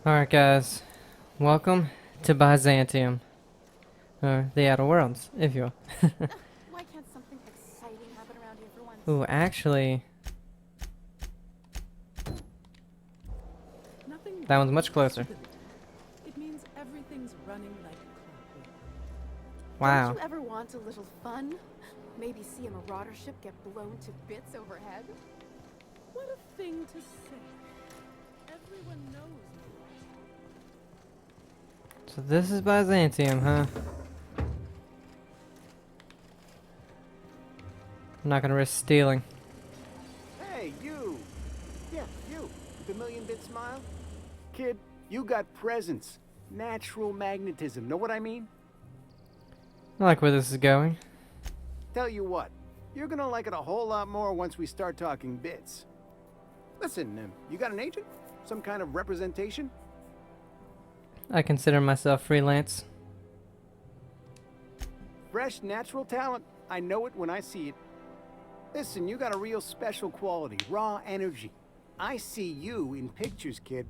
Alright guys, welcome to Byzantium, or the Outer Worlds, if you will. Why can't something exciting happen around here for once? Ooh, actually, Nothing that one's much closer. It means everything's running like clockwork. Wow. Don't you ever want a little fun? Maybe see a marauder ship get blown to bits overhead? What a thing to say. Everyone knows me. So this is Byzantium, huh? I'm not gonna risk stealing. Hey, you! Yeah, you. With the million bit smile? Kid, you got presence. Natural magnetism. Know what I mean? I like where this is going. Tell you what, you're gonna like it a whole lot more once we start talking bits. Listen, you got an agent? Some kind of representation? I consider myself freelance. Fresh, natural talent. I know it when I see it. Listen, you got a real special quality, raw energy. I see you in pictures, kid.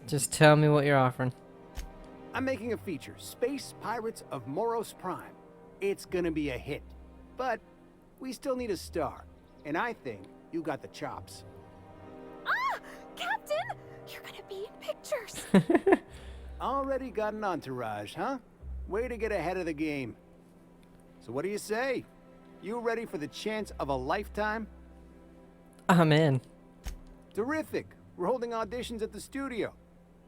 Just tell me what you're offering. I'm making a feature, Space Pirates of Moros Prime. It's gonna be a hit. But we still need a star. And I think you got the chops. Ah! Captain! You're gonna be in pictures! Already got an entourage, huh? Way to get ahead of the game. So what do you say? You ready for the chance of a lifetime? I'm in. Terrific. We're holding auditions at the studio.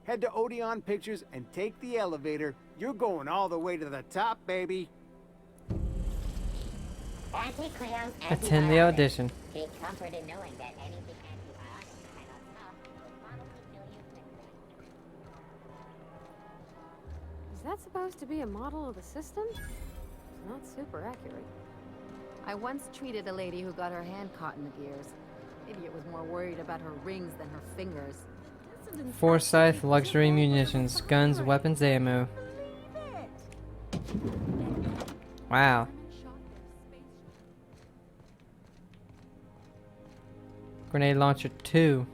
Head to Odeon Pictures and take the elevator. You're going all the way to the top, baby. Attend the audition. Take comfort in knowing that anything antibiotic cannot stop will probably kill you quickly. Is that supposed to be a model of the system? It's not super accurate. I once treated a lady who got her hand caught in the gears. Idiot was more worried about her rings than her fingers. Forsyth Luxury Munitions, Guns, Weapons, Ammo. Wow. Grenade launcher 2.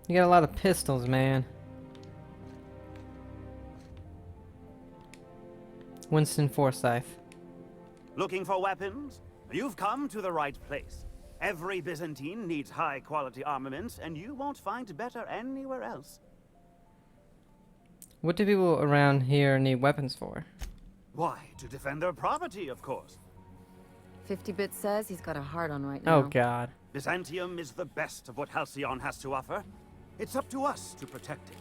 You got a lot of pistols, man. Winston Forsyth. Looking for weapons? You've come to the right place. Every Byzantine needs high-quality armaments, and you won't find better anywhere else. What do people around here need weapons for? Why, to defend their property, of course. 50-bit says he's got a hard on right now. Oh god. Byzantium is the best of what Halcyon has to offer. It's up to us to protect it.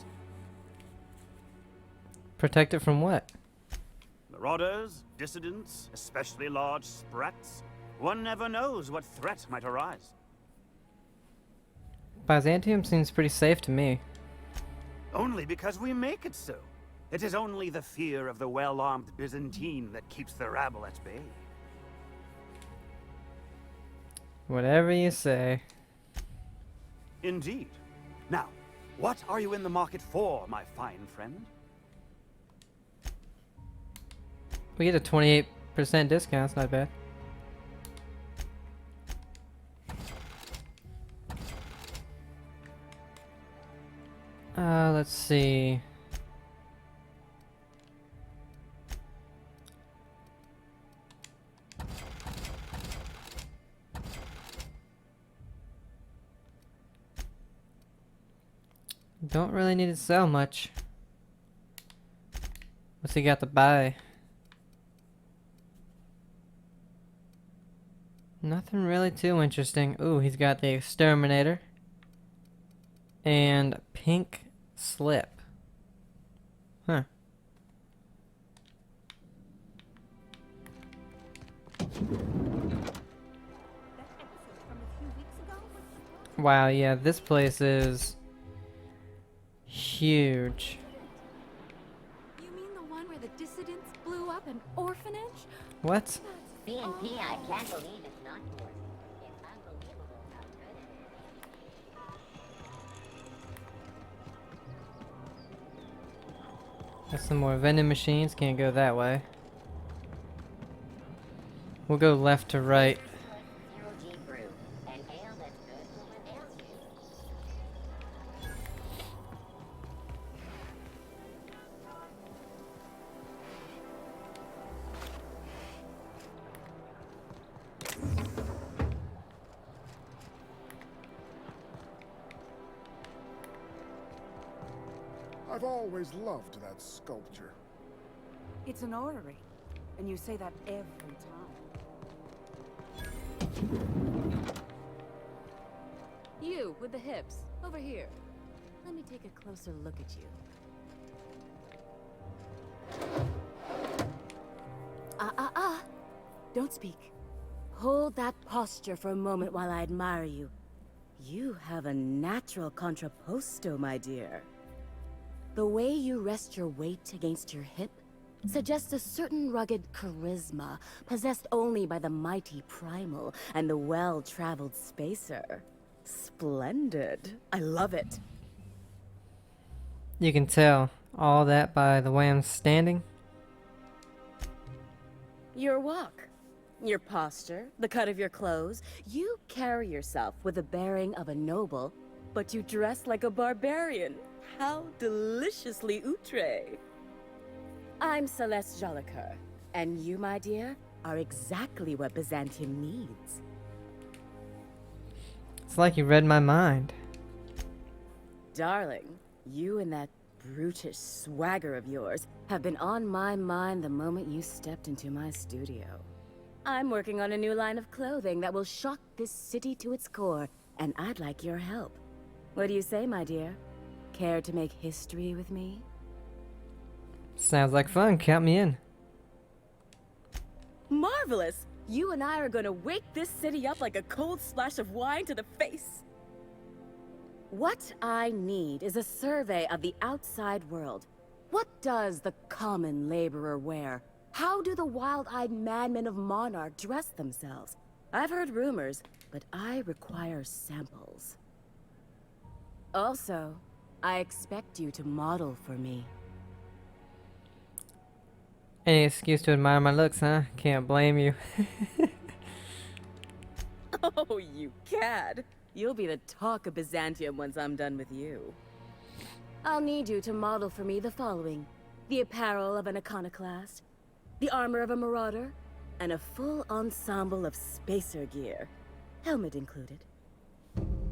Protect it from what? Marauders, dissidents, especially large sprats. One never knows what threat might arise. Byzantium seems pretty safe to me. Only because we make it so. It is only the fear of the well-armed Byzantine that keeps the rabble at bay. Whatever you say. Indeed. Now, what are you in the market for, my fine friend? We get a 28% discount, it's not bad. Let's see. Don't really need to sell much. What's he got to buy? Nothing really too interesting. Ooh, he's got the exterminator. And pink slip. Huh. Wow, yeah, this place is huge. You mean the one where the dissidents blew up an orphanage? What? BNP, I can't believe it's not yours. It's unbelievable how good it is. There's some more vending machines. Can't go that way. We'll go left to right. Zero G brew, an ale that's good for what ails you. I've always loved that sculpture. It's an orrery, and you say that every time. You, with the hips. Over here. Let me take a closer look at you. Don't speak. Hold that posture for a moment while I admire you. You have a natural contrapposto, my dear. The way you rest your weight against your hip suggests a certain rugged charisma possessed only by the mighty primal and the well-traveled spacer. Splendid. I love it. You can tell all that by the way I'm standing. Your walk, your posture, the cut of your clothes. You carry yourself with the bearing of a noble, but you dress like a barbarian. How deliciously outre. I'm Celeste Jolicoeur, and you, my dear, are exactly what Byzantium needs. It's like you read my mind. Darling, you and that brutish swagger of yours have been on my mind the moment you stepped into my studio. I'm working on a new line of clothing that will shock this city to its core, and I'd like your help. What do you say, my dear? Care to make history with me? Sounds like fun. Count me in. Marvelous! You and I are gonna wake this city up like a cold splash of wine to the face. What I need is a survey of the outside world. What does the common laborer wear? How do the wild-eyed madmen of Monarch dress themselves? I've heard rumors, but I require samples. Also, I expect you to model for me. Any excuse to admire my looks, huh? Can't blame you. Oh, you cad! You'll be the talk of Byzantium once I'm done with you. I'll need you to model for me the following: the apparel of an iconoclast, the armor of a marauder, and a full ensemble of spacer gear, helmet included.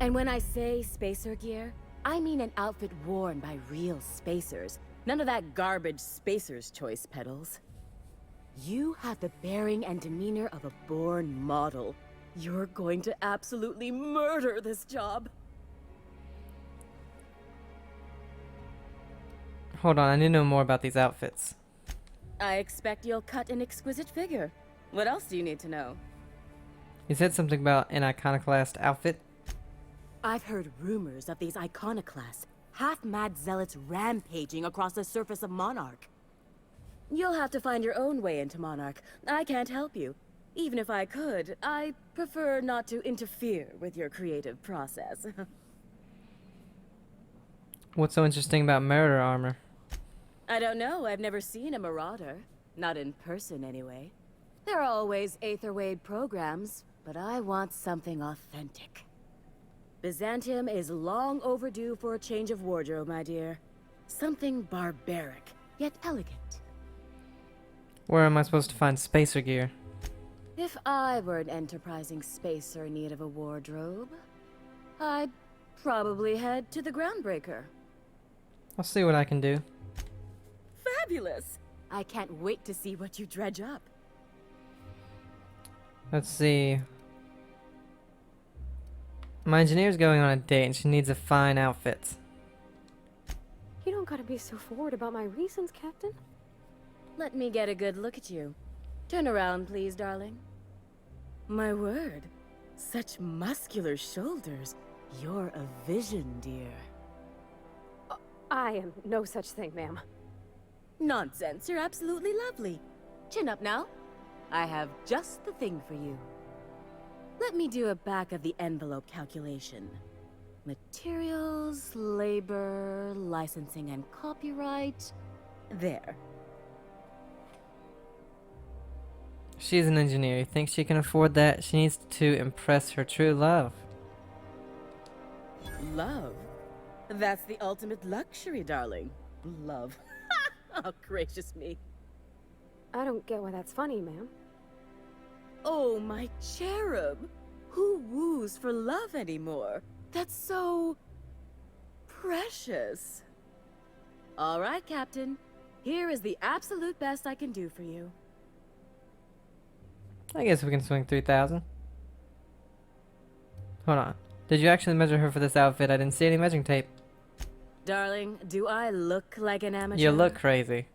And when I say spacer gear, I mean an outfit worn by real spacers. None of that garbage spacer's choice pedals. You have the bearing and demeanor of a born model. You're going to absolutely murder this job. Hold on, I need to know more about these outfits. I expect you'll cut an exquisite figure. What else do you need to know? You said something about an iconoclast outfit? I've heard rumors of these iconoclasts, half-mad zealots rampaging across the surface of Monarch. You'll have to find your own way into Monarch. I can't help you. Even if I could, I prefer not to interfere with your creative process. What's so interesting about murder armor? I don't know. I've never seen a marauder. Not in person, anyway. There are always Aetherwade programs, but I want something authentic. Byzantium is long overdue for a change of wardrobe, my dear. Something barbaric, yet elegant. Where am I supposed to find spacer gear? If I were an enterprising spacer in need of a wardrobe, I'd probably head to the Groundbreaker. I'll see what I can do. Fabulous! I can't wait to see what you dredge up. Let's see. My engineer's going on a date and she needs a fine outfit. You don't gotta be so forward about my reasons, Captain. Let me get a good look at you. Turn around, please, darling. My word. Such muscular shoulders. You're a vision, dear. I am no such thing, ma'am. Nonsense. You're absolutely lovely. Chin up now. I have just the thing for you. Let me do a back-of-the-envelope calculation. Materials, labor, licensing and copyright. There. She's an engineer. You think she can afford that? She needs to impress her true love. Love? That's the ultimate luxury, darling. Love. Oh, gracious me. I don't get why that's funny, ma'am. Oh, my cherub. Who woos for love anymore? That's so... precious. All right, Captain. Here is the absolute best I can do for you. I guess we can swing 3,000. Hold on. Did you actually measure her for this outfit? I didn't see any measuring tape. Darling, do I look like an amateur? You look crazy.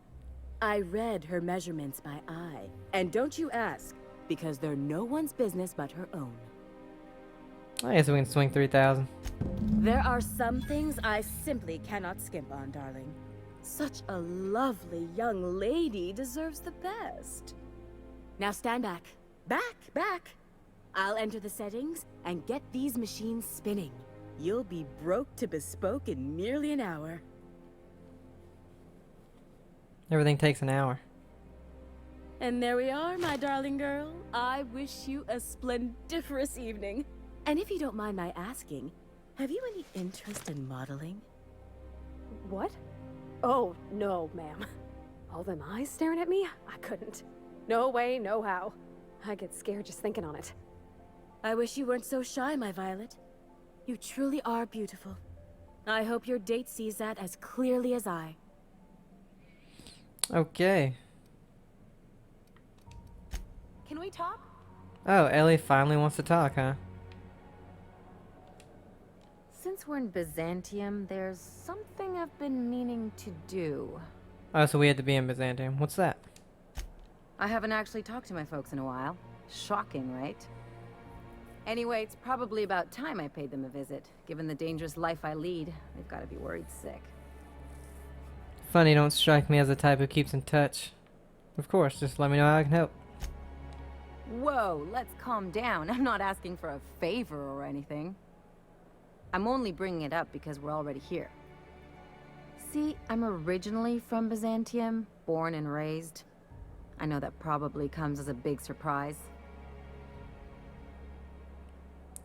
I read her measurements by eye. And don't you ask, because they're no one's business but her own. I guess we can swing 3,000. There are some things I simply cannot skimp on, darling. Such a lovely young lady deserves the best. Now stand back. Back! I'll enter the settings and get these machines spinning. You'll be broke to bespoke in merely an hour. Everything takes an hour. And there we are, my darling girl. I wish you a splendiferous evening. And if you don't mind my asking, have you any interest in modeling? What? Oh, no, ma'am. All them eyes staring at me? I couldn't. No way, no how. I get scared just thinking on it. I wish you weren't so shy, my Violet. You truly are beautiful. I hope your date sees that as clearly as I. Okay. Can we talk? Oh, Ellie finally wants to talk, huh? Since we're in Byzantium, there's something I've been meaning to do. Oh, so we had to be in Byzantium. What's that? I haven't actually talked to my folks in a while. Shocking, right? Anyway, it's probably about time I paid them a visit. Given the dangerous life I lead, they've got to be worried sick. Funny, don't strike me as the type who keeps in touch. Of course, just let me know how I can help. Whoa, let's calm down. I'm not asking for a favor or anything. I'm only bringing it up because we're already here. See, I'm originally from Byzantium, born and raised. I know that probably comes as a big surprise.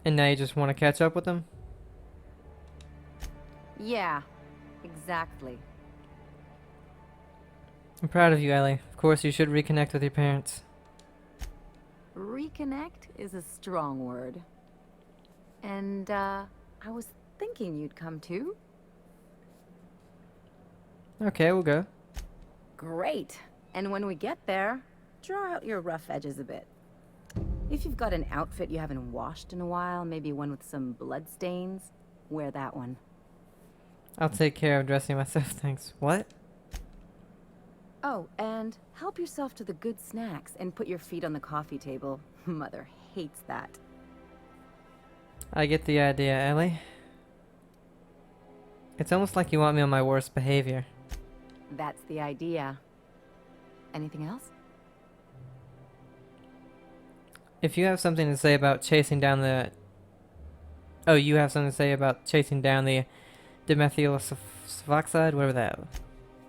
And now you just want to catch up with them? Yeah, exactly. I'm proud of you, Ellie. Of course, you should reconnect with your parents. Reconnect is a strong word. And, I was thinking you'd come too. Okay, we'll go. Great. And when we get there, draw out your rough edges a bit. If you've got an outfit you haven't washed in a while, maybe one with some blood stains, wear that one. I'll take care of dressing myself, thanks. What? Oh, and help yourself to the good snacks and put your feet on the coffee table. Mother hates that. I get the idea, Ellie. It's almost like you want me on my worst behavior. That's the idea. Anything else? If you have something to say about chasing down the... Oh, you have something to say about chasing down the dimethyl sulfoxide? Whatever that...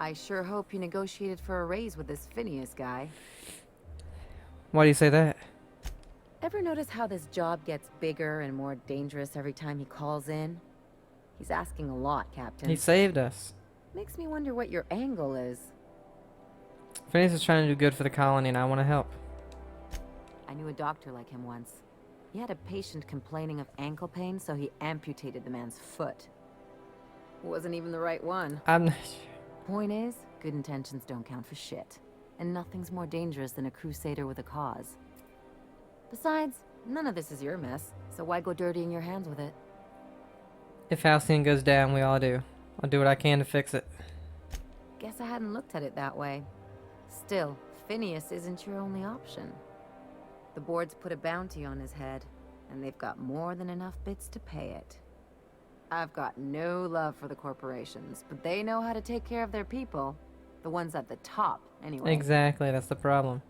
I sure hope you negotiated for a raise with this Phineas guy. Why do you say that? Ever notice how this job gets bigger and more dangerous every time he calls in? He's asking a lot, Captain. He saved us. Makes me wonder what your angle is. Phineas is trying to do good for the colony and I want to help. I knew a doctor like him once. He had a patient complaining of ankle pain, so he amputated the man's foot. Wasn't even the right one. I'm not... Point is, good intentions don't count for shit. And nothing's more dangerous than a crusader with a cause. Besides, none of this is your mess, so why go dirtying your hands with it? If Halcyon goes down, we all do. I'll do what I can to fix it. Guess I hadn't looked at it that way. Still, Phineas isn't your only option. The board's put a bounty on his head, and they've got more than enough bits to pay it. I've got no love for the corporations, but they know how to take care of their people. The ones at the top, anyway. Exactly, that's the problem.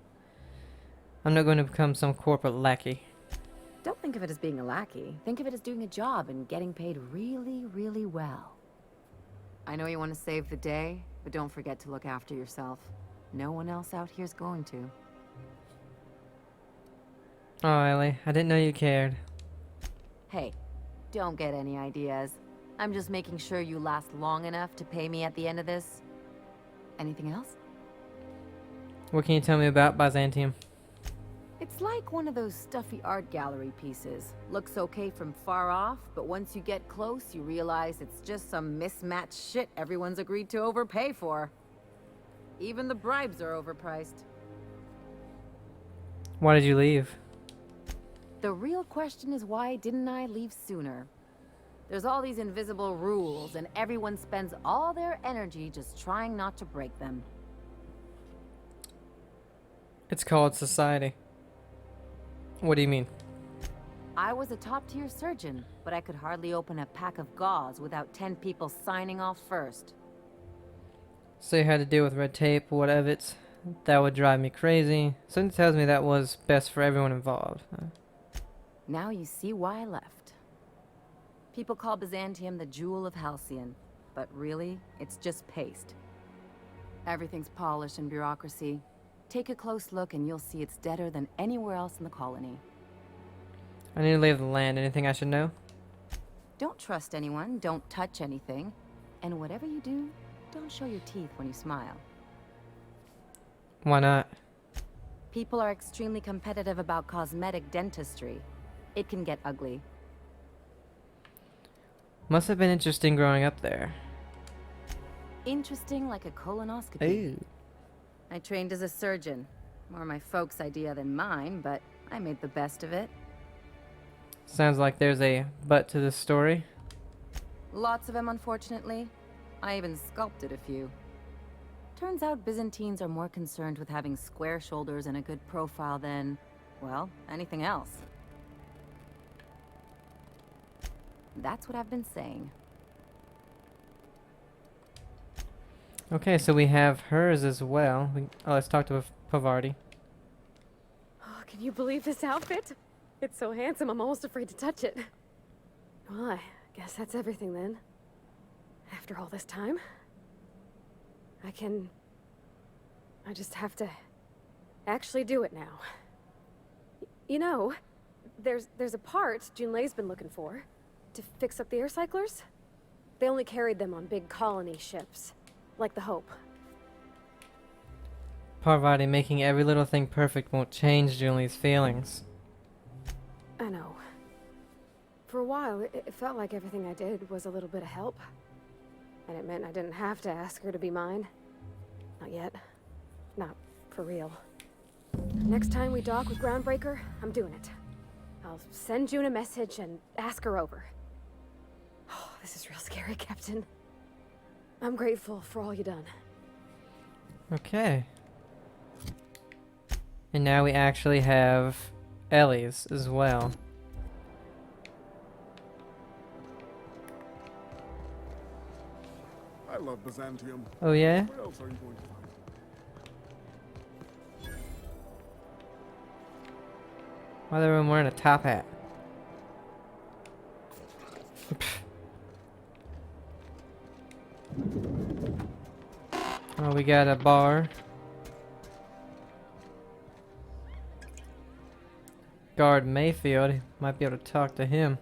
I'm not going to become some corporate lackey. Don't think of it as being a lackey. Think of it as doing a job and getting paid really, really well. I know you want to save the day, But don't forget to look after yourself. No one else out here's going to. Oh, Ellie, I didn't know you cared. Hey, don't get any ideas. I'm just making sure you last long enough to pay me at the end of this. Anything else? What can you tell me about Byzantium? It's like one of those stuffy art gallery pieces. Looks okay from far off, but once you get close, you realize it's just some mismatched shit everyone's agreed to overpay for. Even the bribes are overpriced. Why did you leave? The real question is, why didn't I leave sooner? There's all these invisible rules, and everyone spends all their energy just trying not to break them. It's called society. What do you mean? I was a top-tier surgeon, but I could hardly open a pack of gauze without 10 people signing off first. So you had to deal with red tape, whatever. That would drive me crazy. Something tells me that was best for everyone involved. Now you see why I left. People call Byzantium the jewel of Halcyon, but really, it's just paste. Everything's polished and bureaucracy. Take a close look and you'll see it's deader than anywhere else in the colony. I need to leave the land. Anything I should know? Don't trust anyone, don't touch anything, and whatever you do, don't show your teeth when you smile. Why not? People are extremely competitive about cosmetic dentistry. It can get ugly. Must have been interesting growing up there. Interesting like a colonoscopy. Ooh. I trained as a surgeon. More my folks' idea than mine, but I made the best of it. Sounds like there's a but to this story. Lots of them, unfortunately. I even sculpted a few. Turns out Byzantines are more concerned with having square shoulders and a good profile than, well, anything else. That's what I've been saying. Okay, so we have hers as well. Let's talk to Pavardi. Oh, can you believe this outfit? It's so handsome, I'm almost afraid to touch it. Well, I guess that's everything then. After all this time. I just have to actually do it now. You know, there's a part Junlei's been looking for to fix up the air cyclers. They only carried them on big colony ships, like the Hope. Parvati, making every little thing perfect won't change Julie's feelings. I know. For a while, it felt like everything I did was a little bit of help. And it meant I didn't have to ask her to be mine. Not yet. Not for real. Next time we dock with Groundbreaker, I'm doing it. I'll send June a message and ask her over. Oh, this is real scary, Captain. I'm grateful for all you done. Okay. And now we actually have Ellie's as well. I love Byzantium. Oh yeah? What else are you going to find? Why are everyone wearing a top hat? Oh, we got a bar. Guard Mayfield. Might be able to talk to him.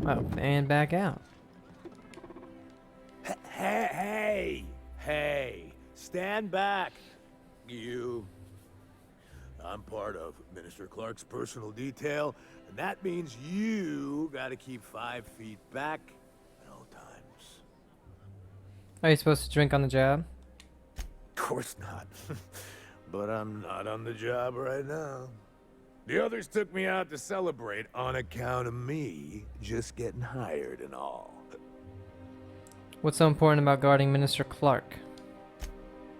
Oh, and back out. Hey, stand back, you. I'm part of Minister Clark's personal detail, and that means you gotta keep 5 feet back at all times. Are you supposed to drink on the job? Of course not. But I'm not on the job right now. The others took me out to celebrate on account of me just getting hired and all. What's so important about guarding Minister Clark?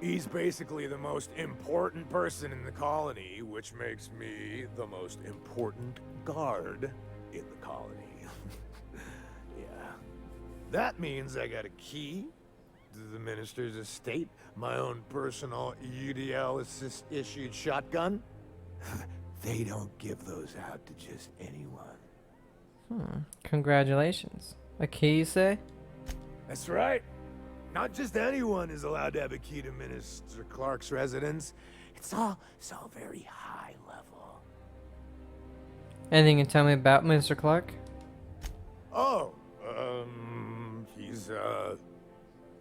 He's basically the most important person in the colony, which makes me the most important guard in the colony. Yeah. That means I got a key to the minister's estate, my own personal UDL-issued shotgun, they don't give those out to just anyone. Congratulations. A key, you say? That's right. Not just anyone is allowed to have a key to Minister Clark's residence. It's all very high level. Anything you can tell me about Mr. Clark? Oh, he's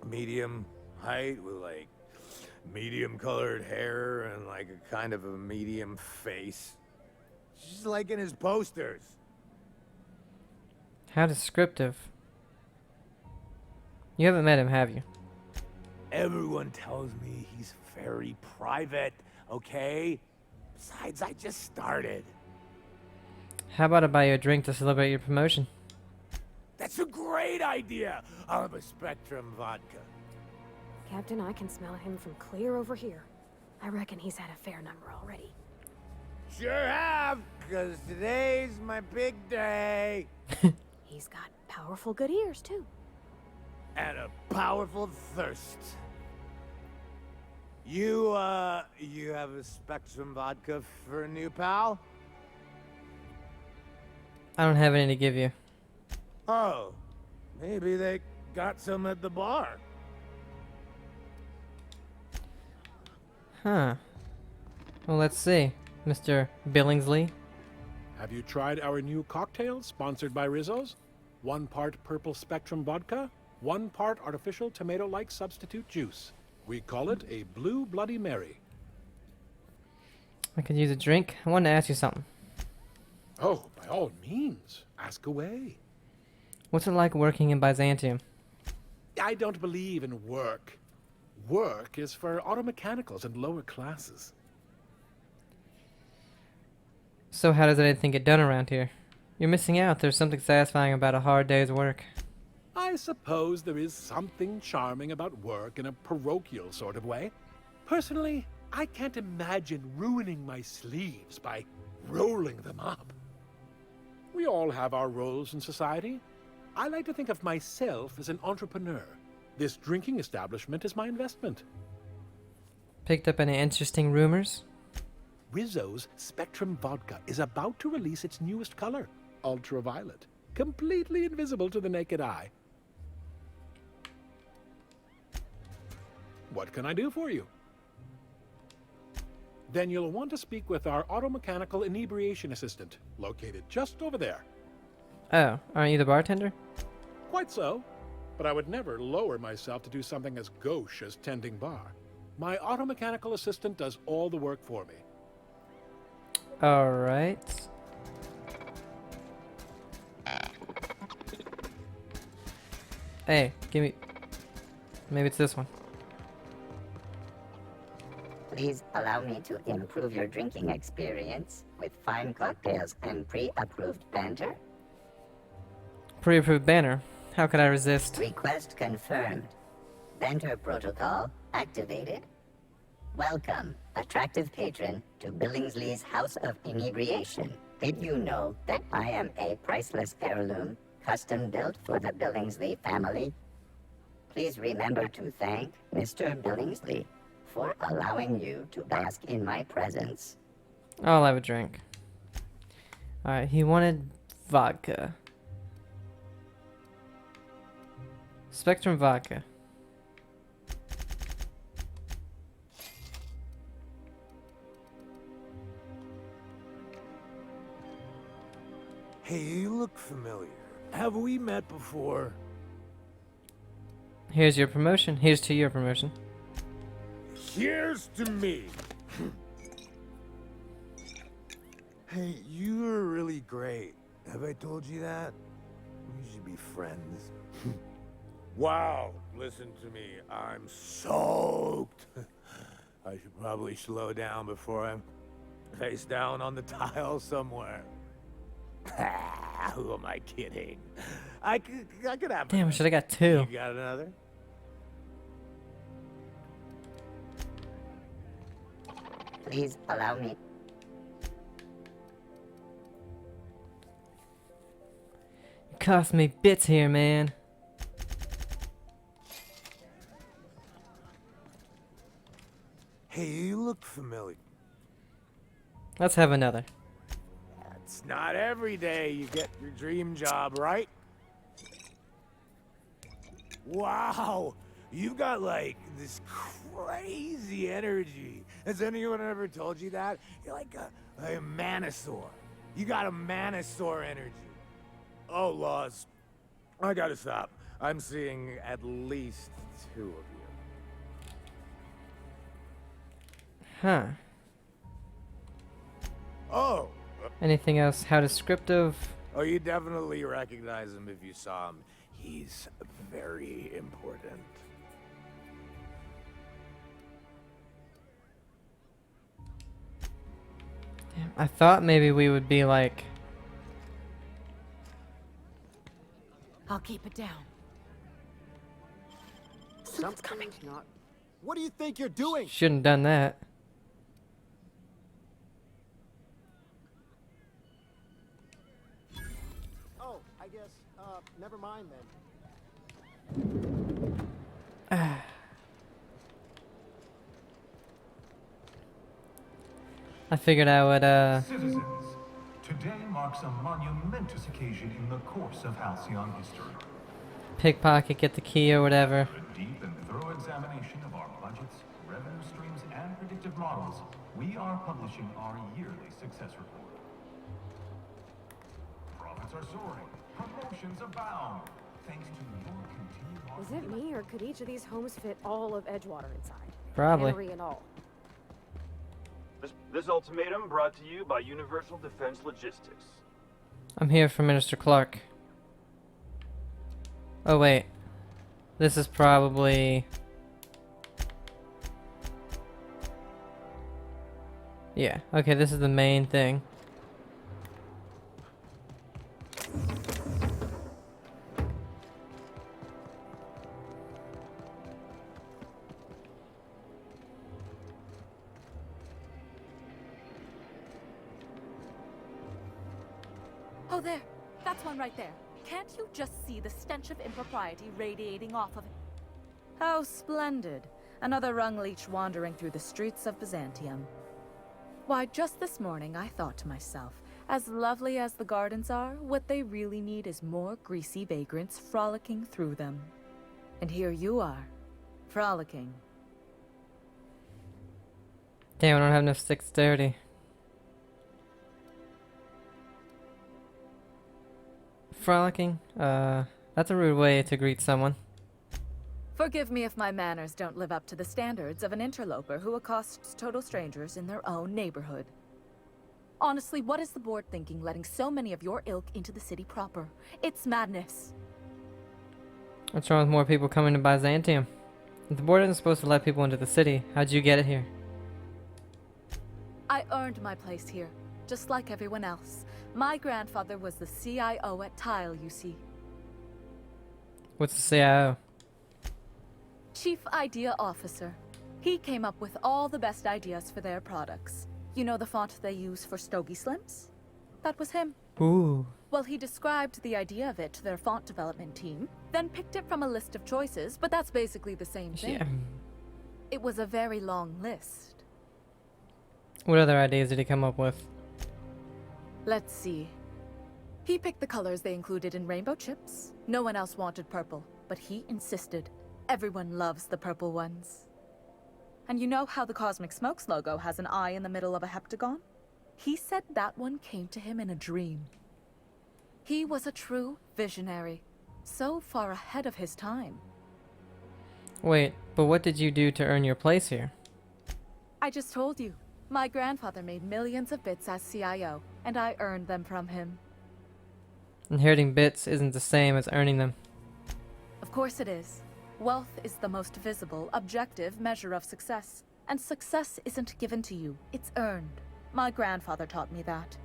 medium height with like medium colored hair and like a kind of a medium face. Just like in his posters. How descriptive. You haven't met him, have you? Everyone tells me he's very private, okay? Besides, I just started. How about I buy you a drink to celebrate your promotion? That's a great idea! I'll have a Spectrum vodka. Captain, I can smell him from clear over here. I reckon he's had a fair number already. Sure have, because today's my big day. He's got powerful good ears, too. And a powerful thirst. You have a Spectrum vodka for a new pal? I don't have any to give you. Oh, maybe they got some at the bar. Huh. Well, let's see, Mr. Billingsley. Have you tried our new cocktail sponsored by Rizzo's? 1 part purple Spectrum vodka, 1 part artificial tomato-like substitute juice. We call it a Blue Bloody Mary. I could use a drink. I wanted to ask you something. Oh, by all means, ask away. What's it like working in Byzantium? I don't believe in work. Work is for auto mechanicals and lower classes. So how does anything get done around here? You're missing out. There's something satisfying about a hard day's work. I suppose there is something charming about work in a parochial sort of way. Personally, I can't imagine ruining my sleeves by rolling them up. We all have our roles in society. I like to think of myself as an entrepreneur. This drinking establishment is my investment. Picked up any interesting rumors? Rizzo's Spectrum Vodka is about to release its newest color, ultraviolet, completely invisible to the naked eye. What can I do for you? Then you'll want to speak with our auto-mechanical inebriation assistant, located just over there. Oh, aren't you the bartender? Quite so, but I would never lower myself to do something as gauche as tending bar. My auto-mechanical assistant does all the work for me. Alright. Hey, give me... Maybe it's this one. Please allow me to improve your drinking experience with fine cocktails and pre-approved banter. Pre-approved banner. How could I resist? Request confirmed. Banter protocol activated. Welcome, attractive patron, to Billingsley's House of Inebriation. Did you know that I am a priceless heirloom, custom built for the Billingsley family? Please remember to thank Mr. Billingsley for allowing you to bask in my presence. I'll have a drink. Alright, he wanted vodka. Spectrum vodka. Hey, you look familiar. Have we met before? Here's your promotion. Here's to your promotion. Here's to me. Hey, you were really great. Have I told you that? We should be friends. Wow, listen to me. I'm soaked. I should probably slow down before I'm face down on the tile somewhere. Who am I kidding? I could have. Damn, I should have got two. You got another? Please allow me. You cost me bits here, man. Hey, you look familiar. Let's have another. It's not every day you get your dream job, right? Wow, you got like this crazy energy. Has anyone ever told you that? You're like a manosaur. You got a manosaur energy. Oh, Laws, I gotta stop. I'm seeing at least 2 of you. Huh. Oh, Anything else? How descriptive? oh, you definitely recognize him if you saw him. He's very important. Damn, I thought maybe we would be like... I'll keep it down. Someone's coming. Not. What do you think you're doing? Shouldn't have done that. Oh, I guess, never mind then. I figured I would, Citizens, today marks a monumentous occasion in the course of Halcyon history. pickpocket, get the key or whatever. For a deep and thorough examination of our budgets, revenue streams, and predictive models, we are publishing our yearly success report. Profits are soaring, promotions abound, thanks to your continued hard Is it me, or could each of these homes fit all of Edgewater inside? Probably. Cannery and all. This ultimatum brought to you by Universal Defense Logistics. I'm here for Minister Clark. Oh wait. This is probably... Yeah, okay, this is the main thing. Oh, there. That's one right there. Can't you just see the stench of impropriety radiating off of it? How splendid. Another rung leech wandering through the streets of Byzantium. Why, just this morning I thought to myself, as lovely as the gardens are, what they really need is more greasy vagrants frolicking through them. And here you are, frolicking. Damn, I don't have enough dexterity. Frolicking? That's a rude way to greet someone. Forgive me if my manners don't live up to the standards of an interloper who accosts total strangers in their own neighborhood. Honestly, what is the board thinking letting so many of your ilk into the city proper? It's madness. What's wrong with more people coming to Byzantium? If the board isn't supposed to let people into the city, how'd you get it here? I earned my place here, just like everyone else. My grandfather was the CIO at Tile, you see. What's the CIO? Chief Idea Officer. He came up with all the best ideas for their products. You know the font they use for Stogie Slims? That was him. Ooh. Well, he described the idea of it to their font development team, then picked it from a list of choices, but that's basically the same thing. Yeah. It was a very long list. What other ideas did he come up with? Let's see. He picked the colors they included in rainbow chips. No one else wanted purple, but he insisted. Everyone loves the purple ones. And you know how the Cosmic Smokes logo has an eye in the middle of a heptagon? He said that one came to him in a dream. He was a true visionary, so far ahead of his time. Wait, but what did you do to earn your place here? I just told you. My grandfather made millions of bits as CIO, and I earned them from him. Inheriting bits isn't the same as earning them. Of course it is. Wealth is the most visible, objective measure of success. And success isn't given to you, it's earned. My grandfather taught me that.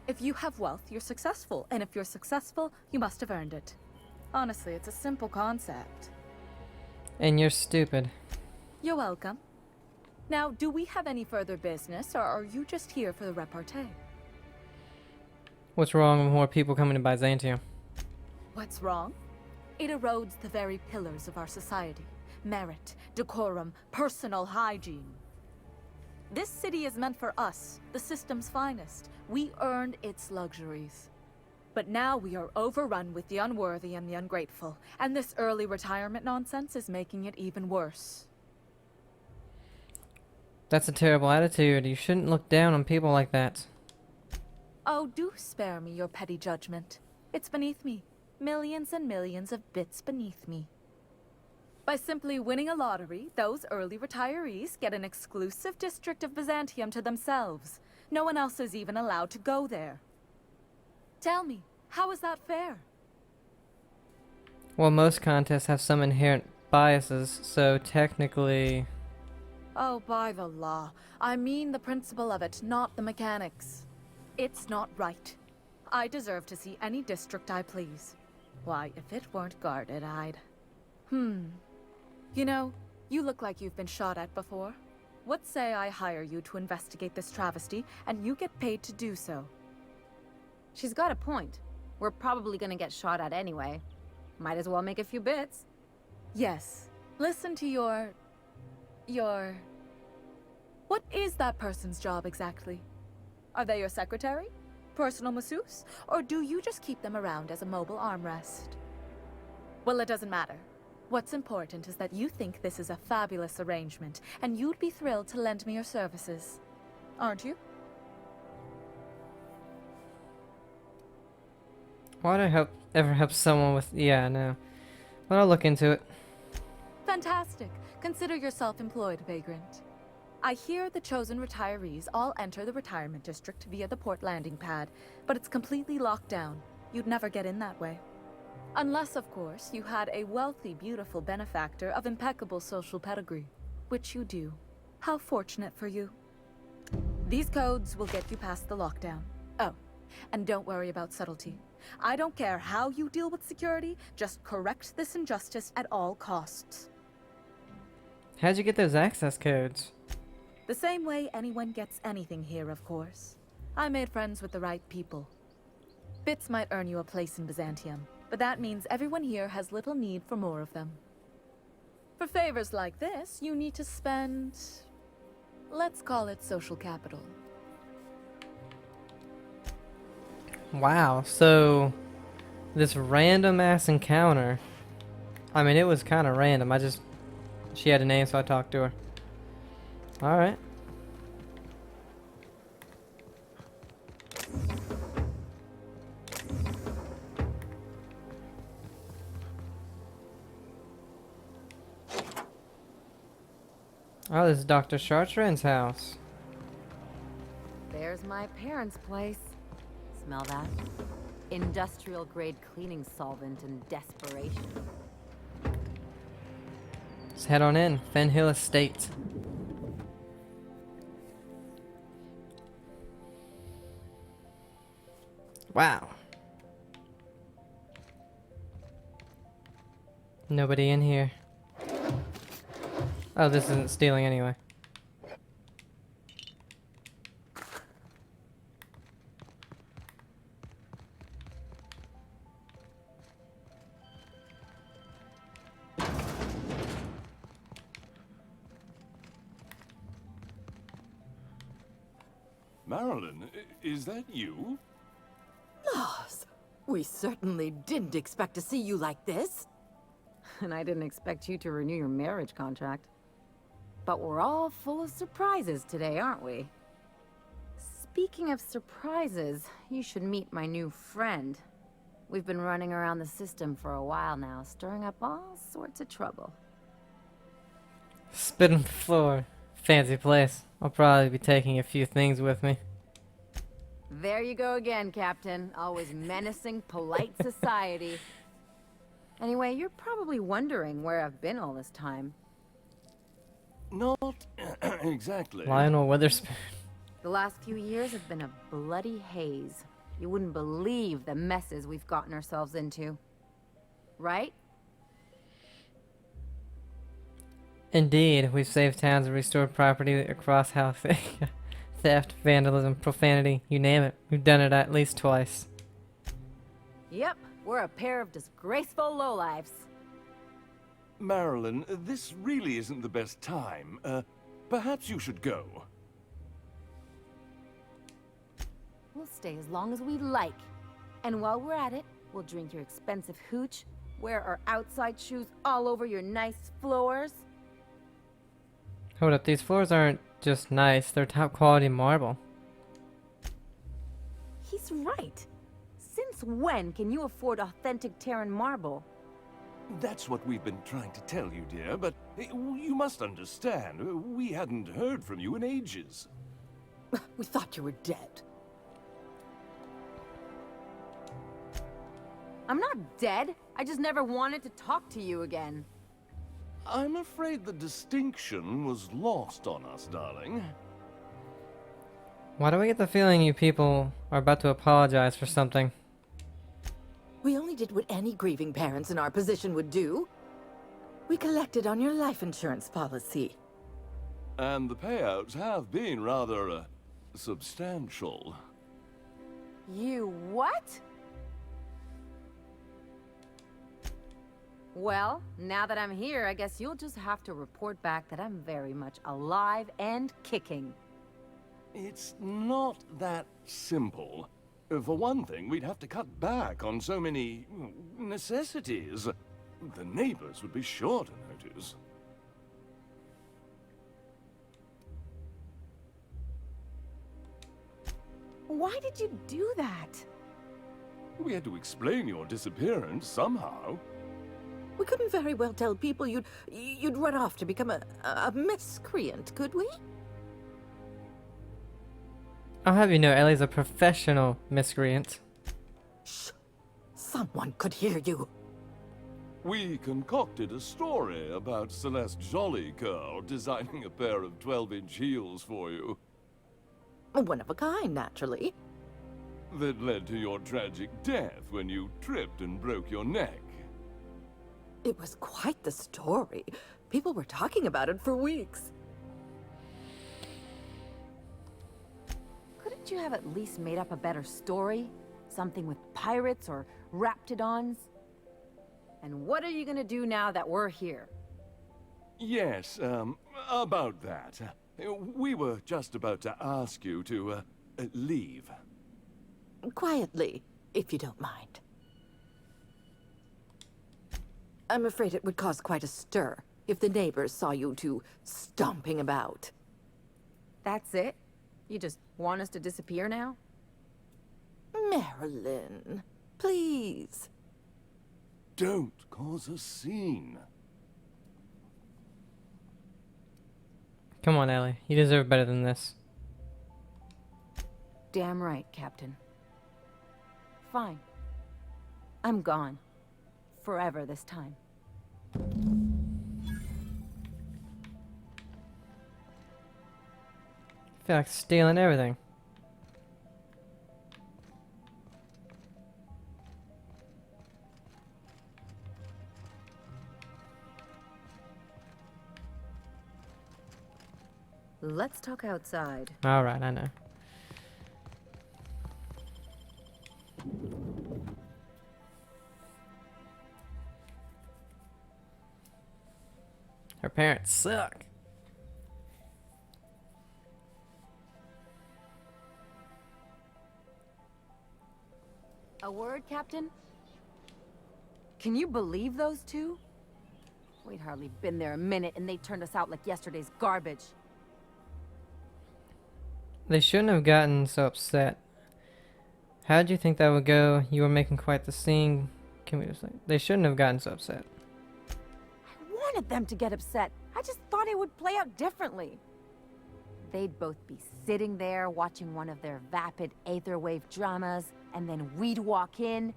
If you have wealth, you're successful, and if you're successful, you must have earned it. Honestly, it's a simple concept. And you're stupid. You're welcome. Now, do we have any further business, or are you just here for the repartee? What's wrong with more people coming to Byzantium? What's wrong? It erodes the very pillars of our society. Merit, decorum, personal hygiene. This city is meant for us, the system's finest. We earned its luxuries. But now we are overrun with the unworthy and the ungrateful, and this early retirement nonsense is making it even worse. That's a terrible attitude. You shouldn't look down on people like that. Oh, do spare me your petty judgment. It's beneath me. Millions and millions of bits beneath me. By simply winning a lottery, those early retirees get an exclusive district of Byzantium to themselves. No one else is even allowed to go there. Tell me, how is that fair? Well, most contests have some inherent biases, so technically... Oh, by the law. I mean the principle of it, not the mechanics. It's not right. I deserve to see any district I please. Why, if it weren't guarded, I'd... You know, you look like you've been shot at before. What say I hire you to investigate this travesty, and you get paid to do so? She's got a point. We're probably gonna get shot at anyway. Might as well make a few bits. Yes. Listen to your... What is that person's job exactly? Are they your secretary? Personal masseuse? Or do you just keep them around as a mobile armrest? Well, it doesn't matter. What's important is that you think this is a fabulous arrangement, and you'd be thrilled to lend me your services. Aren't you? Why'd I ever help someone with... Yeah, no. But I'll look into it. Fantastic. Consider yourself employed, vagrant. I hear the chosen retirees all enter the retirement district via the port landing pad, but it's completely locked down. You'd never get in that way. Unless, of course, you had a wealthy, beautiful benefactor of impeccable social pedigree. Which you do. How fortunate for you. These codes will get you past the lockdown. Oh, and don't worry about subtlety. I don't care how you deal with security, just correct this injustice at all costs. How'd you get those access codes? The same way anyone gets anything here, of course. I made friends with the right people. Bits might earn you a place in Byzantium, but that means everyone here has little need for more of them. For favors like this, you need to spend... let's call it social capital. Wow, so... this random ass encounter... I mean, it was kind of random. She had a name, so I talked to her. Alright. Oh, this is Dr. Chartrand's house. There's my parents' place. Smell that? Industrial grade cleaning solvent and desperation. Let's head on in. Fen Hill Estate. Wow. Nobody in here. Oh, this isn't stealing anyway. Marilyn, is that you? Laws, we certainly didn't expect to see you like this. And I didn't expect you to renew your marriage contract. But we're all full of surprises today, aren't we? Speaking of surprises, you should meet my new friend. We've been running around the system for a while now, stirring up all sorts of trouble. Spit on the floor. Fancy place. I'll probably be taking a few things with me. There you go again, Captain. Always menacing polite society. Anyway, you're probably wondering where I've been all this time. Not exactly. Lionel Witherspoon. The last few years have been a bloody haze. You wouldn't believe the messes we've gotten ourselves into. Right? Indeed, we've saved towns and restored property across house. Theft, vandalism, profanity, you name it. We've done it at least twice. Yep, we're a pair of disgraceful lowlifes. Marilyn, this really isn't the best time. Perhaps you should go. We'll stay as long as we like. And while we're at it, we'll drink your expensive hooch, wear our outside shoes all over your nice floors. Hold up, these floors aren't just nice, they're top quality marble. He's right. Since when can you afford authentic Terran marble? That's what we've been trying to tell you, dear, but you must understand, we hadn't heard from you in ages. We thought you were dead. I'm not dead. I just never wanted to talk to you again. I'm afraid the distinction was lost on us, darling. Why do I get the feeling you people are about to apologize for something? We only did what any grieving parents in our position would do. We collected on your life insurance policy. And the payouts have been rather, substantial. You what? Well, now that I'm here, I guess you'll just have to report back that I'm very much alive and kicking. It's not that simple. For one thing, we'd have to cut back on so many necessities. The neighbors would be sure to notice. Why did you do that? We had to explain your disappearance somehow. We couldn't very well tell people you'd run off to become a miscreant, could we? I'll have you know Ellie's a professional miscreant. Shh! Someone could hear you. We concocted a story about Celeste Jollycurl designing a pair of 12-inch heels for you. One of a kind, naturally. That led to your tragic death when you tripped and broke your neck. It was quite the story. People were talking about it for weeks. Couldn't you have at least made up a better story? Something with pirates or raptidons? And what are you gonna do now that we're here? Yes, about that. We were just about to ask you to, leave. Quietly, if you don't mind. I'm afraid it would cause quite a stir if the neighbors saw you two stomping about. That's it? You just want us to disappear now? Marilyn, please. Don't cause a scene. Come on, Ellie. You deserve better than this. Damn right, Captain. Fine. I'm gone. Forever this time. I feel like stealing everything. Let's talk outside. Alright, I know. Her parents suck. A word, Captain? Can you believe those two? We'd hardly been there a minute and they turned us out like yesterday's garbage. They shouldn't have gotten so upset. How did you think that would go? You were making quite the scene. Can we just like, they shouldn't have gotten so upset. I wanted them to get upset. I just thought it would play out differently. They'd both be sitting there watching one of their vapid aetherwave dramas, and then we'd walk in.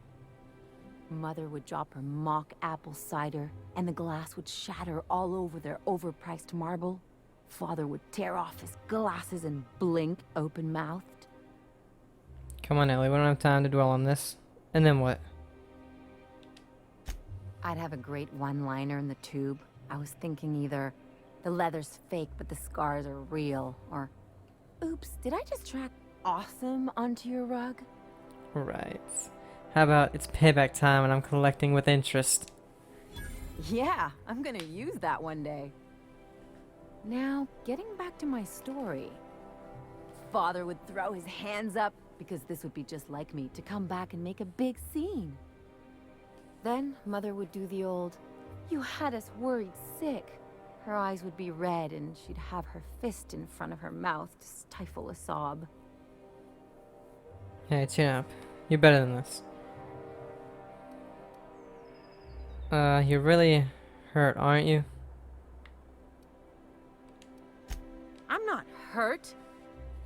Mother would drop her mock apple cider, and the glass would shatter all over their overpriced marble. Father would tear off his glasses and blink open-mouthed. Come on, Ellie. We don't have time to dwell on this. And then what? I'd have a great one-liner in the tube. I was thinking either, the leather's fake but the scars are real, or, oops, did I just track awesome onto your rug? Right. How about it's payback time and I'm collecting with interest? Yeah, I'm gonna use that one day. Now, getting back to my story. Father would throw his hands up, because this would be just like me to come back and make a big scene. Then Mother would do the old, "You had us worried sick." Her eyes would be red and she'd have her fist in front of her mouth to stifle a sob. Hey, chin up. You're better than this. You're really hurt, aren't you? I'm not hurt.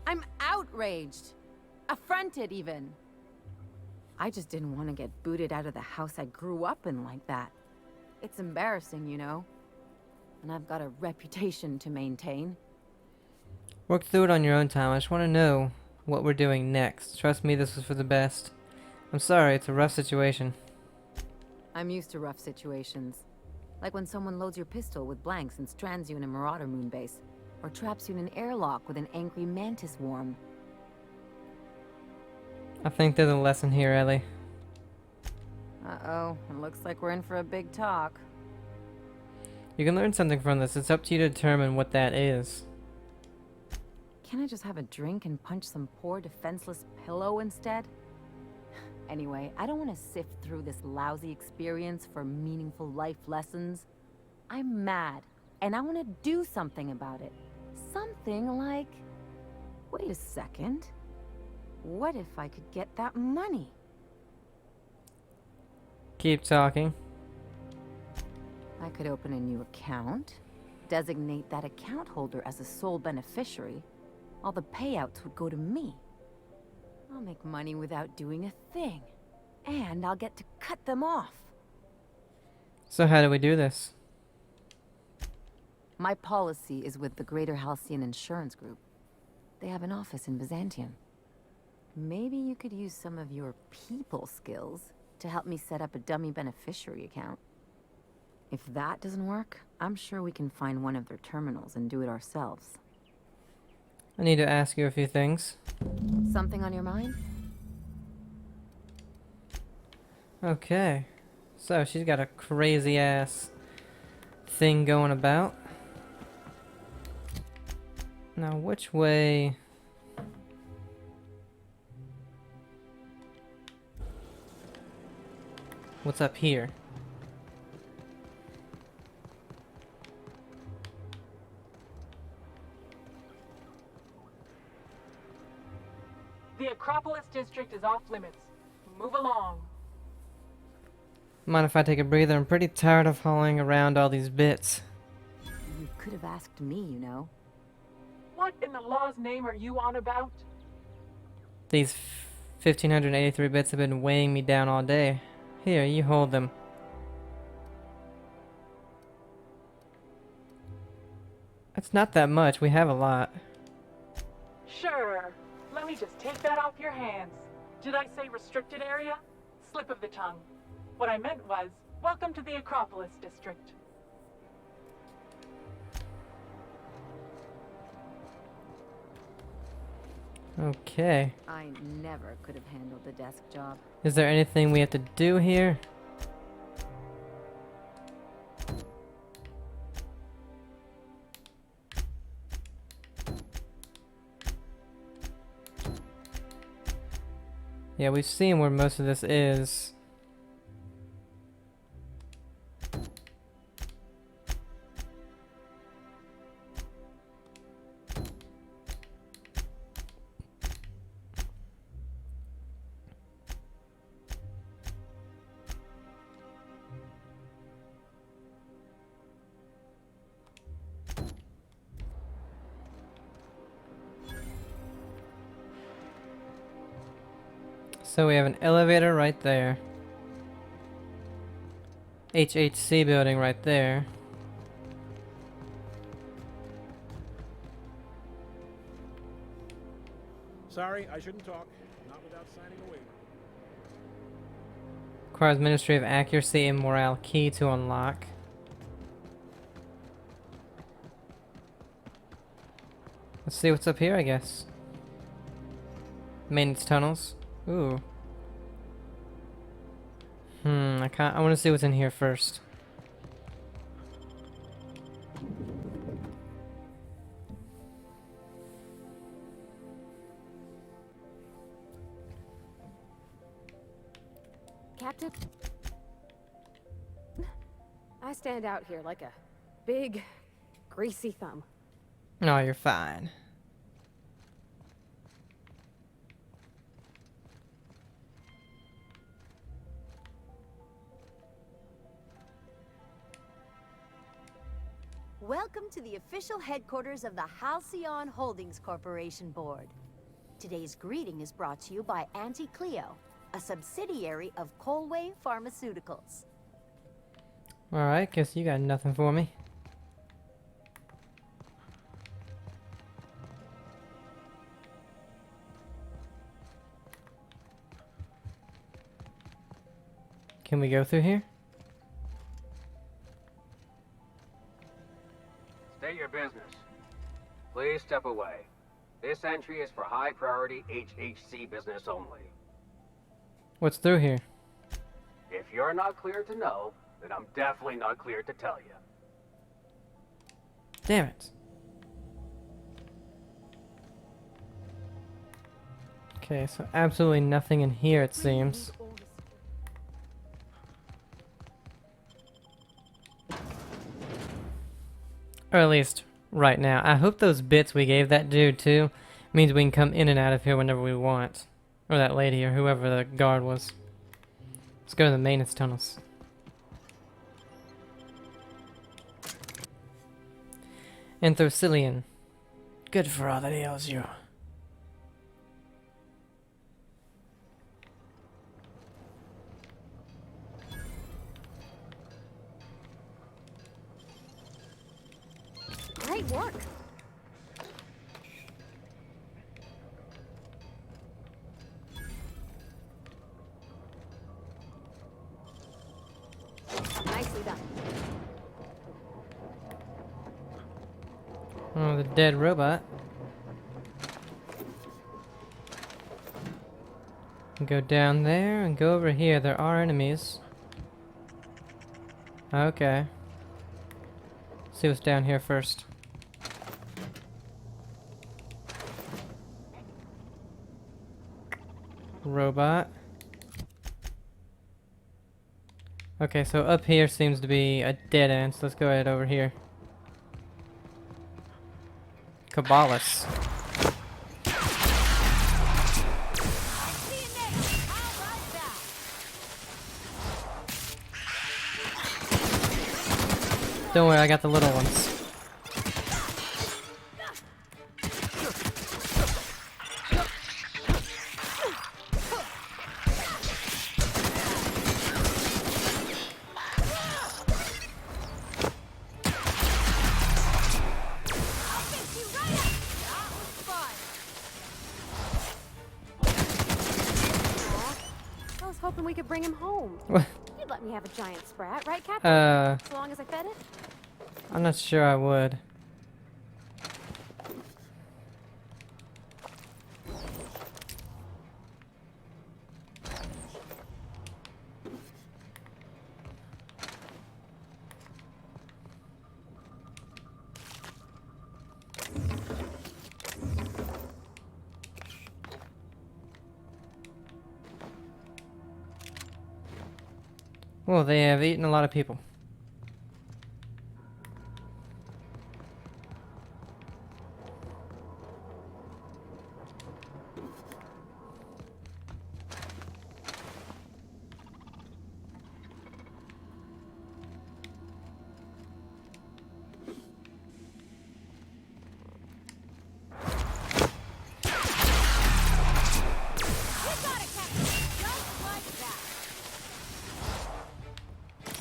I'm outraged. Affronted, even. I just didn't want to get booted out of the house I grew up in like that. It's embarrassing, you know? And I've got a reputation to maintain. Work through it on your own time. I just want to know what we're doing next. Trust me, this was for the best. I'm sorry, it's a rough situation. I'm used to rough situations. Like when someone loads your pistol with blanks and strands you in a Marauder moonbase. Or traps you in an airlock with an angry mantis worm. I think there's a lesson here, Ellie. Uh-oh, it looks like we're in for a big talk. You can learn something from this. It's up to you to determine what that is. Can't I just have a drink and punch some poor defenseless pillow instead? Anyway, I don't want to sift through this lousy experience for meaningful life lessons. I'm mad, and I want to do something about it. Something like... Wait a second. What if I could get that money? Keep talking. I could open a new account, designate that account holder as a sole beneficiary. All the payouts would go to me. I'll make money without doing a thing. And I'll get to cut them off. So how do we do this? My policy is with the Greater Halcyon Insurance Group. They have an office in Byzantium. Maybe you could use some of your people skills to help me set up a dummy beneficiary account. If that doesn't work, I'm sure we can find one of their terminals and do it ourselves. I need to ask you a few things. Something on your mind? Okay. So she's got a crazy ass thing going about. Now which way... What's up here? The Acropolis district is off limits. Move along. Mind if I take a breather? I'm pretty tired of hauling around all these bits. You could have asked me, you know. What in the law's name are you on about? These 1,583 bits have been weighing me down all day. Here, you hold them. That's not that much. We have a lot. Sure. Let me just take that off your hands. Did I say restricted area? Slip of the tongue. What I meant was, welcome to the Acropolis district. Okay. I never could have handled the desk job. Is there anything we have to do here? Yeah, we've seen where most of this is. So we have an elevator right there. HHC building right there. Sorry, I shouldn't talk. Not without signing a waiver. Requires Ministry of Accuracy and Morale key to unlock. Let's see what's up here, I guess. Maintenance tunnels. Ooh. I want to see what's in here first. Captain? I stand out here like a big, greasy thumb. No, you're fine. Welcome to the official headquarters of the Halcyon Holdings Corporation Board. Today's greeting is brought to you by Auntie Cleo, a subsidiary of Colway Pharmaceuticals. Alright, guess you got nothing for me. Can we go through here? State your business. Please step away. This entry is for high priority HHC business only. What's through here? If you're not clear to know, then I'm definitely not clear to tell you. Damn it. Okay, so absolutely nothing in here it seems. Or at least right now. I hope those bits we gave that dude too means we can come in and out of here whenever we want. Or that lady or whoever the guard was. Let's go to the maintenance tunnels. Anthrocyllian. Good for all that ails you. Great work. Nicely done. Oh, the dead robot. Go down there and go over here. There are enemies. Okay. See what's down here first. Robot. Okay, so up here seems to be a dead end, so let's go ahead over here. Cabalus. Don't worry, I got the little ones. I was hoping we could bring him home. What? You'd let me have a giant sprat, right, Captain? As long as I fed it? I'm not sure I would. Well, they have eaten a lot of people.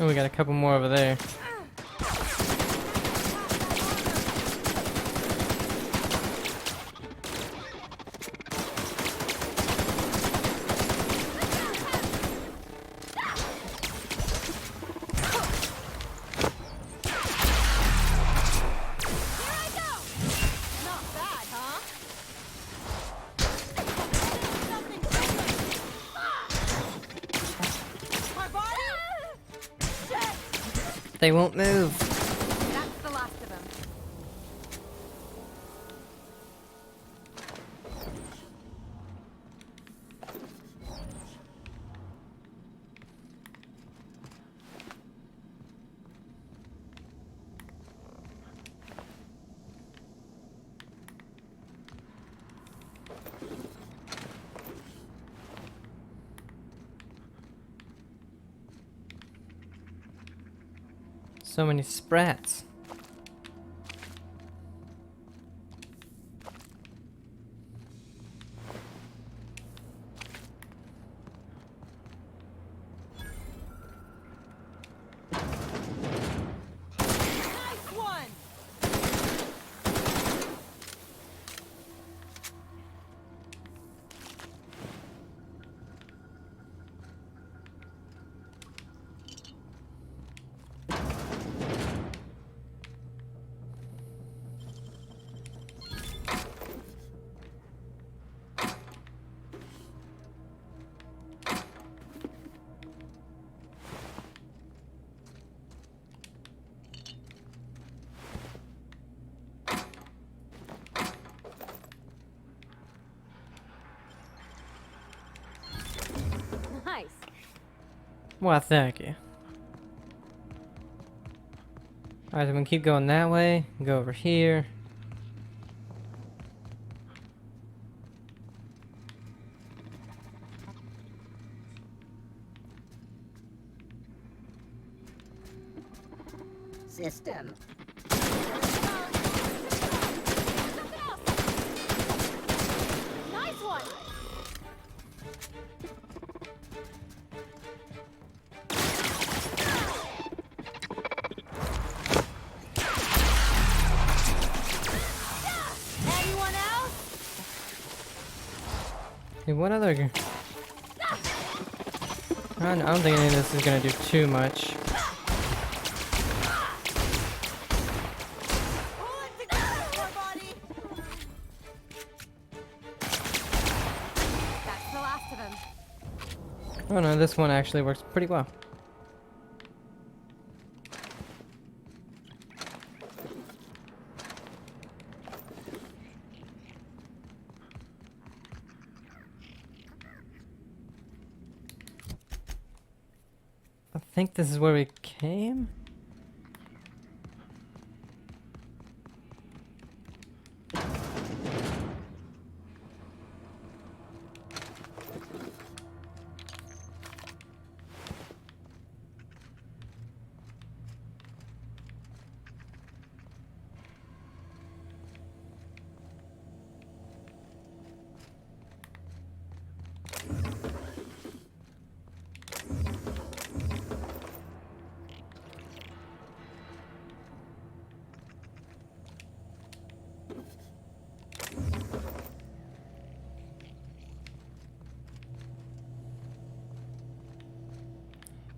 Oh, we got a couple more over there. They won't move. That's the last of them. So many sprats. Nice. Well, thank you. Alright, I'm gonna keep going that way. Go over here. System. Nice one. Anyone else? Hey, what other... I don't think any of this is gonna do too much. That's the last of him. Oh no, this one actually works pretty well. I think this is where we came?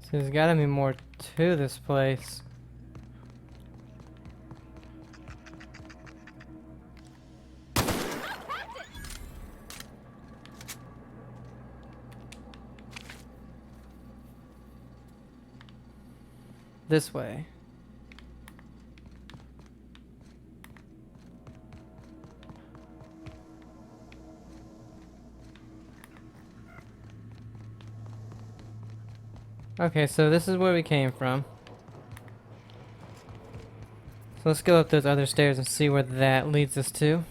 So there's gotta be more to this place. This way. Okay, so this is where we came from. So let's go up those other stairs and see where that leads us to.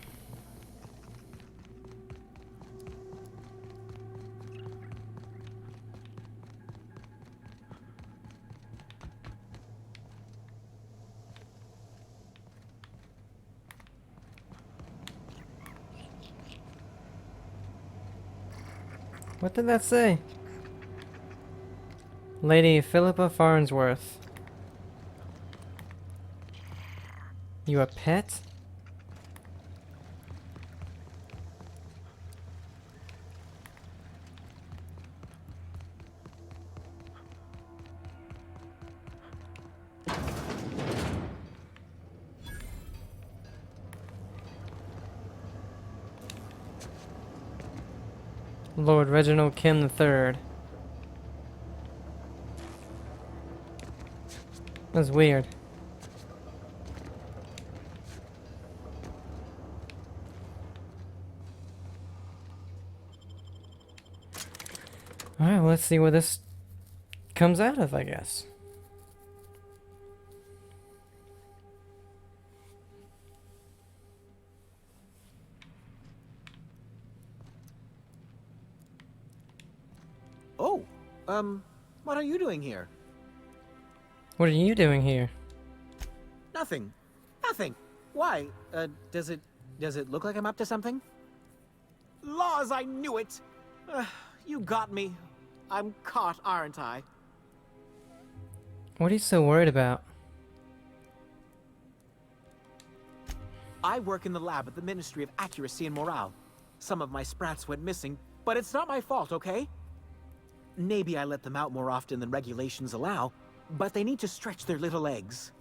What did that say? Lady Philippa Farnsworth. You a pet? Lord Reginald Kim III. That's weird. Alright, well, let's see where this comes out of, I guess. Oh, what are you doing here? What are you doing here? Nothing. Nothing. Why? Does it look like I'm up to something? Laws, I knew it! You got me. I'm caught, aren't I? What are you so worried about? I work in the lab at the Ministry of Accuracy and Morale. Some of my sprats went missing, but it's not my fault, okay? Maybe I let them out more often than regulations allow, but they need to stretch their little legs.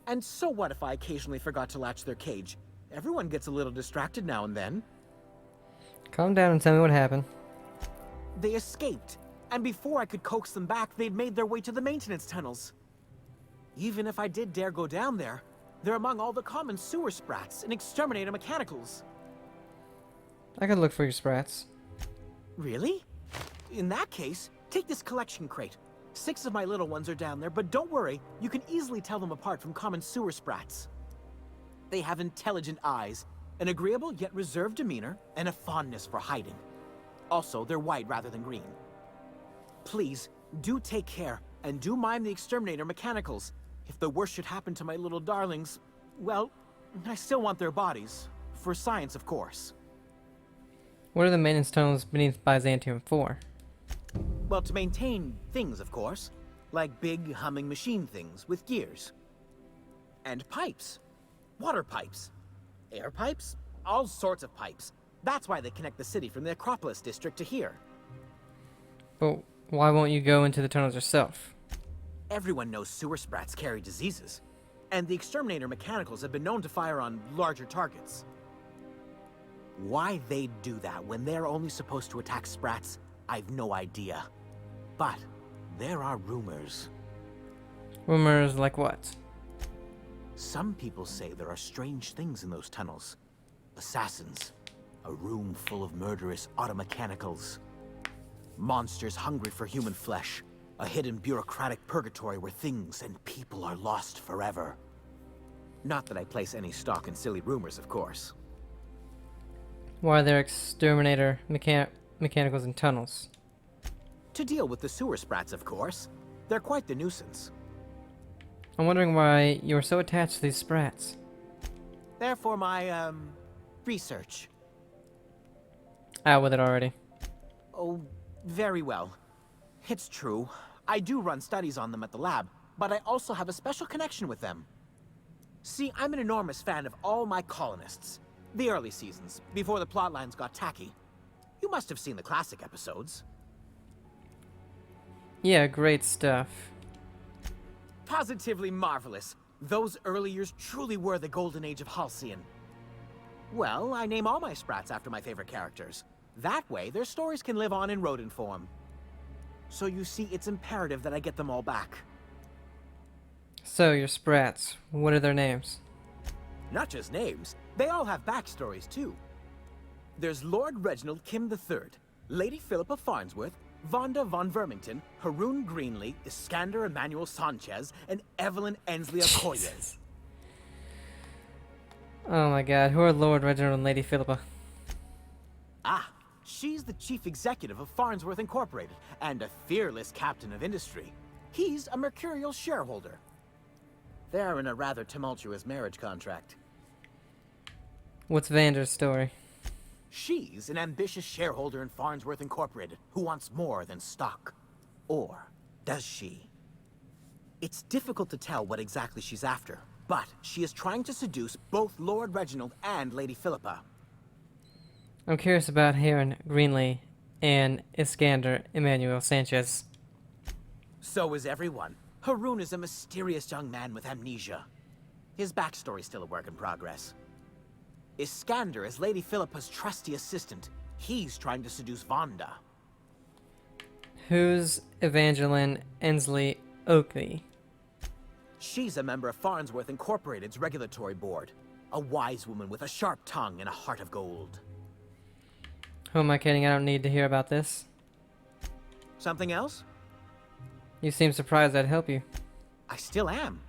And so what if I occasionally forgot to latch their cage? Everyone gets a little distracted now and then. Calm down and tell me what happened. They escaped, and before I could coax them back, they'd made their way to the maintenance tunnels. Even if I did dare go down there, they're among all the common sewer sprats and exterminator mechanicals. I could look for your sprats. Really? In that case, take this collection crate. 6 of my little ones are down there, but don't worry, you can easily tell them apart from common sewer sprats. They have intelligent eyes, an agreeable yet reserved demeanor, and a fondness for hiding. Also, they're white rather than green. Please, do take care, and do mind the exterminator mechanicals. If the worst should happen to my little darlings, well, I still want their bodies. For science, of course. What are the maintenance tunnels beneath Byzantium for? Well, to maintain things, of course. Like big, humming machine things with gears. And pipes. Water pipes. Air pipes. All sorts of pipes. That's why they connect the city from the Acropolis district to here. But why won't you go into the tunnels yourself? Everyone knows sewer sprats carry diseases. And the exterminator mechanicals have been known to fire on larger targets. Why they'd do that when they're only supposed to attack sprats, I've no idea. But there are rumors. Rumors like what? Some people say there are strange things in those tunnels. Assassins. A room full of murderous automechanicals. Monsters hungry for human flesh. A hidden bureaucratic purgatory where things and people are lost forever. Not that I place any stock in silly rumors, of course. Why are there exterminator mechanicals in tunnels? To deal with the sewer sprats, of course. They're quite the nuisance. I'm wondering why you're so attached to these sprats. They're for my, research. Out with it already. Oh, very well. It's true. I do run studies on them at the lab, but I also have a special connection with them. See, I'm an enormous fan of all my colonists. The early seasons, before the plotlines got tacky. You must have seen the classic episodes. Yeah, great stuff. Positively marvelous. Those early years truly were the golden age of Halcyon. Well, I name all my sprats after my favorite characters. That way, their stories can live on in rodent form. So you see, it's imperative that I get them all back. So, your sprats, what are their names? Not just names, they all have backstories too. There's Lord Reginald Kim III, Lady Philippa Farnsworth, Vonda von Vermington, Haroon Greenlee, Iskander Emmanuel Sanchez, and Evelyn Ensley Okoye. Oh my god, who are Lord Reginald and Lady Philippa? Ah, she's the chief executive of Farnsworth Incorporated, and a fearless captain of industry. He's a mercurial shareholder. They're in a rather tumultuous marriage contract. What's Vander's story? She's an ambitious shareholder in Farnsworth Incorporated who wants more than stock. Or does she? It's difficult to tell what exactly she's after, but she is trying to seduce both Lord Reginald and Lady Philippa. I'm curious about Haroon Greenlee and Iskander Emmanuel Sanchez. So is everyone. Haroon is a mysterious young man with amnesia. His backstory's still a work in progress. Iskander is Lady Philippa's trusty assistant. He's trying to seduce Vonda. Who's Evangeline Ensley Oakley? She's a member of Farnsworth Incorporated's regulatory board. A wise woman with a sharp tongue and a heart of gold. Who am I kidding? I don't need to hear about this. Something else? You seem surprised I'd help you. I still am.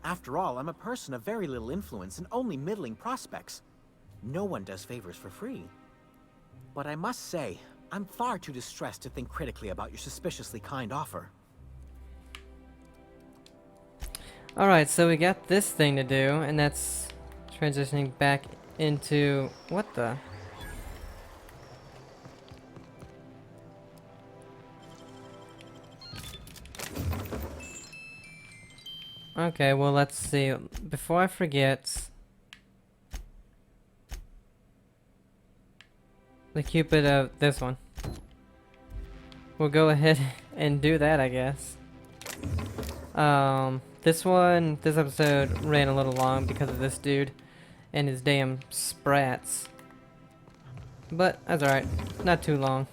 After all, I'm a person of very little influence and only middling prospects. No one does favors for free. But I must say, I'm far too distressed to think critically about your suspiciously kind offer. Alright, so we got this thing to do, and that's transitioning back into... What the? Okay, well, let's see. Before I forget... The Cupid of this one. We'll go ahead and do that, I guess. This episode ran a little long because of this dude and his damn sprats. But that's alright. Not too long.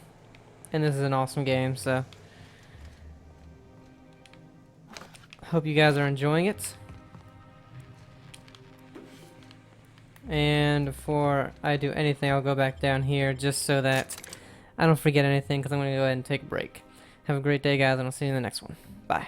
And this is an awesome game, so. Hope you guys are enjoying it. And before I do anything, I'll go back down here just so that I don't forget anything, because I'm going to go ahead and take a break. Have a great day, guys, and I'll see you in the next one. Bye.